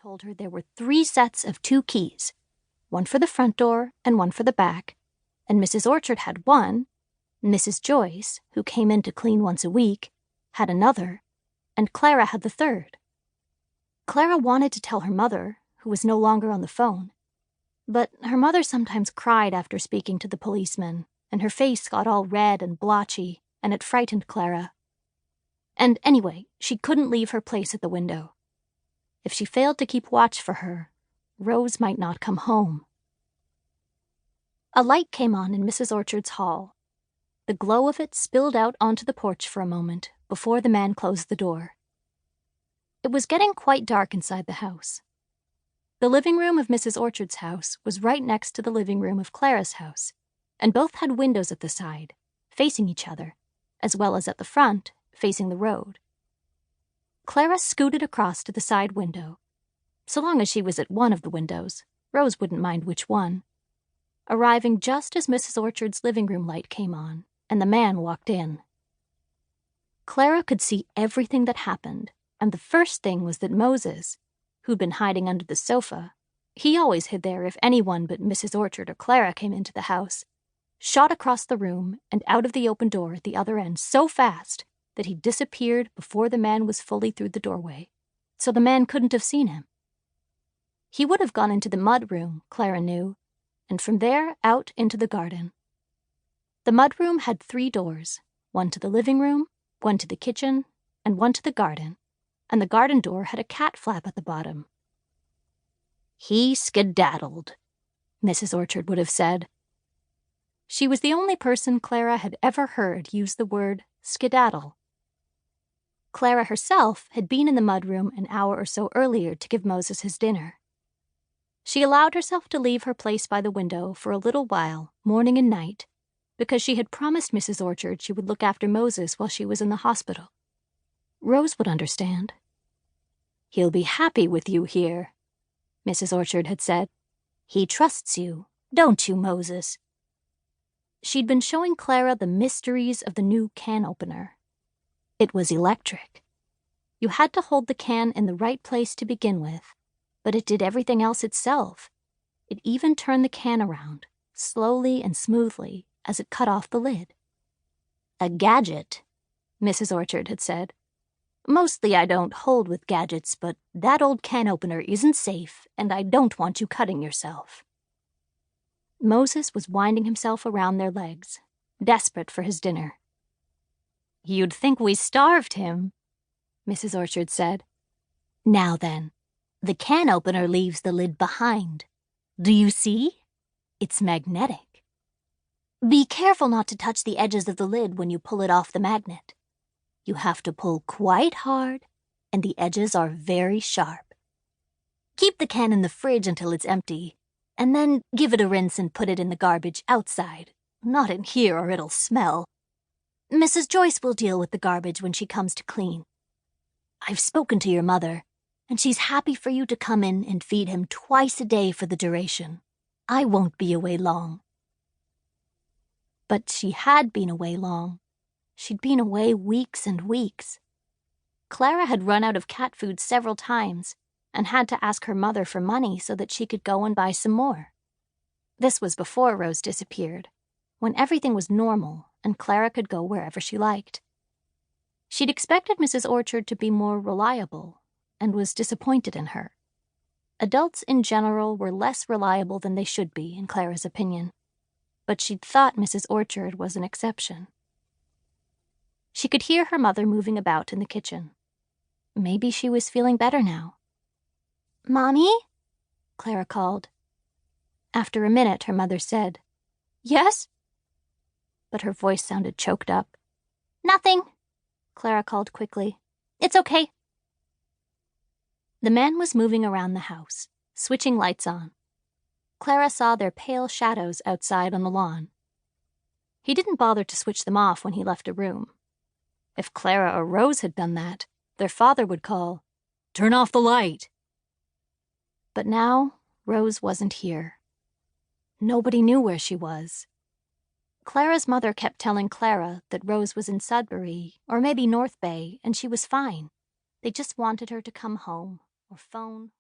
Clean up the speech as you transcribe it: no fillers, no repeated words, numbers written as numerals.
told her there were 3 sets of 2 keys, one for the front door and one for the back, and Mrs. Orchard had one, Mrs. Joyce, who came in to clean once a week, had another, and Clara had the 3rd. Clara wanted to tell her mother, who was no longer on the phone, but her mother sometimes cried after speaking to the policeman, and her face got all red and blotchy, and it frightened Clara. And anyway, she couldn't leave her place at the window. If she failed to keep watch for her, Rose might not come home. A light came on in Mrs. Orchard's hall. The glow of it spilled out onto the porch for a moment before the man closed the door. It was getting quite dark inside the house. The living room of Mrs. Orchard's house was right next to the living room of Clara's house, and both had windows at the side, facing each other, as well as at the front, facing the road. Clara scooted across to the side window. So long as she was at one of the windows, Rose wouldn't mind which one. Arriving just as Mrs. Orchard's living room light came on, and the man walked in. Clara could see everything that happened, and the first thing was that Moses, who'd been hiding under the sofa, he always hid there if anyone but Mrs. Orchard or Clara came into the house, shot across the room and out of the open door at the other end so fast that he disappeared before the man was fully through the doorway, so the man couldn't have seen him. He would have gone into the mud room, Clara knew, and from there out into the garden. The mud room had 3 doors, one to the living room, one to the kitchen, and one to the garden, and the garden door had a cat flap at the bottom. "He skedaddled," Mrs. Orchard would have said. She was the only person Clara had ever heard use the word skedaddle. Clara herself had been in the mudroom an hour or so earlier to give Moses his dinner. She allowed herself to leave her place by the window for a little while, morning and night, because she had promised Mrs. Orchard she would look after Moses while she was in the hospital. Rose would understand. "He'll be happy with you here," Mrs. Orchard had said. "He trusts you, don't you, Moses?" She'd been showing Clara the mysteries of the new can opener. It was electric. You had to hold the can in the right place to begin with, but it did everything else itself. It even turned the can around, slowly and smoothly, as it cut off the lid. "A gadget," Mrs. Orchard had said. "Mostly I don't hold with gadgets, but that old can opener isn't safe, and I don't want you cutting yourself." Moses was winding himself around their legs, desperate for his dinner. "You'd think we starved him," Mrs. Orchard said. "Now then, the can opener leaves the lid behind. Do you see? It's magnetic. Be careful not to touch the edges of the lid when you pull it off the magnet. You have to pull quite hard, and the edges are very sharp. Keep the can in the fridge until it's empty, and then give it a rinse and put it in the garbage outside, not in here or it'll smell. Mrs. Joyce will deal with the garbage when she comes to clean. I've spoken to your mother, and she's happy for you to come in and feed him twice a day for the duration. I won't be away long." But she had been away long. She'd been away weeks and weeks. Clara had run out of cat food several times and had to ask her mother for money so that she could go and buy some more. This was before Rose disappeared, when everything was normal and Clara could go wherever she liked. She'd expected Mrs. Orchard to be more reliable and was disappointed in her. Adults in general were less reliable than they should be, in Clara's opinion, but she'd thought Mrs. Orchard was an exception. She could hear her mother moving about in the kitchen. Maybe she was feeling better now. "Mommy?" Clara called. After a minute, her mother said, "Yes?" But her voice sounded choked up. "Nothing," Clara called quickly. "It's okay." The man was moving around the house, switching lights on. Clara saw their pale shadows outside on the lawn. He didn't bother to switch them off when he left a room. If Clara or Rose had done that, their father would call, "Turn off the light." But now, Rose wasn't here. Nobody knew where she was. Clara's mother kept telling Clara that Rose was in Sudbury, or maybe North Bay, and she was fine. They just wanted her to come home, or phone,